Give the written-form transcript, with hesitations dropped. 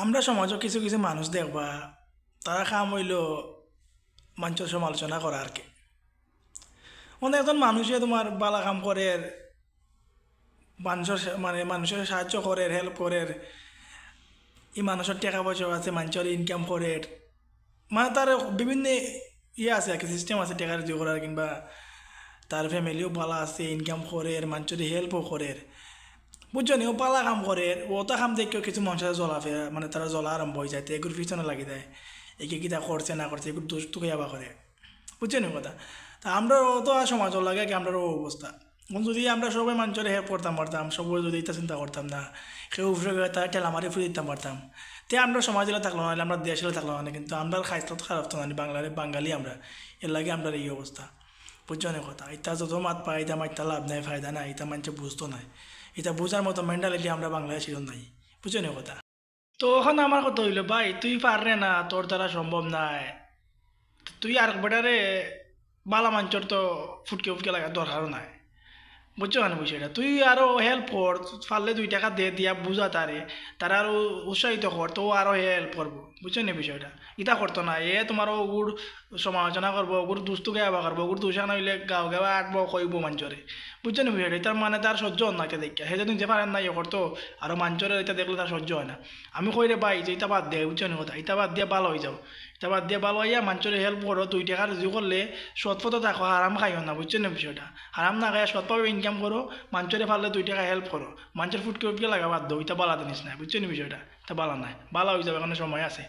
আমরা সমাজও কিছু কিছু মানুষ দেখবা তারা কাম হইল মানুষের সমালোচনা করা আর কি। অনেক একজন মানুষে তোমার বালা কাম করে, মানুষের মানে মানুষের সাহায্য করে, হেল্প করে, এই মানুষের টাকা পয়সা আছে, মানুষের ইনকাম করে, মানে তার বিভিন্ন ইয়ে আছে আর কি, সিস্টেম আছে টাকার দিয়ে করার, কিংবা তার ফ্যামিলিও ভালো আছে, ইনকাম করে, মানুষের হেল্পও করে। বুঝছো নি, ও পালা কাম করে, ওটা কাম দেখেও কিছু মানুষের জ্বলাফেরা মানে তারা জ্বলা আরম্ভ হয়ে যায়, তো এগুলোর পিছনে লাগি দেয়, একে কিতা করছে না করছে এগুলো দোষ টুকে যাবা করে। বুঝছো নি কথা। তা আমরা তো আর সমাজও লাগে কি আমরা অবস্থা। এখন যদি আমরা সবাই মানুষের হেল্প করতাম পারতাম, সবাই যদি এটা চিন্তা করতাম না, কেউ উপরে গিয়ে তার ঠেলামারি ফুলে দিতাম পারতাম, তে আমরা সমাজে থাকলো না, আমরা দেশে থাকলো না, কিন্তু আমরা খাইতে খারাপ তো না, বাঙালি আমরা, এর লাগে আমরা এই অবস্থা। বুঝছো না কথা। এটা যত মাত পাই এটা মাইতা লাভ নাই, ফায়দা নাই, এটা মানুষে বুঝতো নাই, এটা বোঝার মতো মেন্টালিটি আমরা বাংলায় ছিল নাই। বুঝছো না কথা। তো ওখানে আমার কথা হইলো, ভাই তুই পাররে না, তোর দ্বারা সম্ভব নাই, তুই আর বেটারে বালা মাঞ্চর তো ফুটকে ফুটকে লাগা দরকারও নাই। বুঝছো মানে বিষয়টা, তুই আরো হেল্প কর, পারলে 2 টাকা দে, দিয়া বুঝা তারে, তারা আরো উৎসাহিত কর, তো ও আরো হেল্প করবো। বুঝছো না বিষয়টা। ইটা করতো না, এ তোমার ওগুর সমালোচনা করবো, ওগুর দুস্তু গাওয়া করবো, ওগুর দুষা নইলে গাও গাওয়া আটবো কইব মঞ্চরে। বুঝছো না বিষয়টা। তার মানে তার সহ্য হয় না কে দেখে, সে যদি যে পারেন না ইয়ে করতো, আরো মঞ্চরে এটা দেখলে তার সহ্য হয় না। আমি কই রে ভাই যে এটা বাদ দে, বুঝছো না কথা, এটা বাদ দিয়ে ভালো হয়ে যাও, এটা বাদ দিয়ে ভালো হইয়া মঞ্চরে হেল্প করো, 2 টাকা রুজি করলে সৎ পথে থাকো, হারাম খাইও না। বুঝছো না বিষয়টা। হারাম না খাইয়া সৎভাবে ইনকাম করো, মানুষের পারলে 2 টাকা হেল্প করো, মানুষের ফুটকে উঠকে লাগা বাদ দো, এটা বালা জিনিস নাই। বুঝছো নি বিষয়টা, এটা বালা নাই, বালা হয়ে যাবে, এখানে সময় আছে।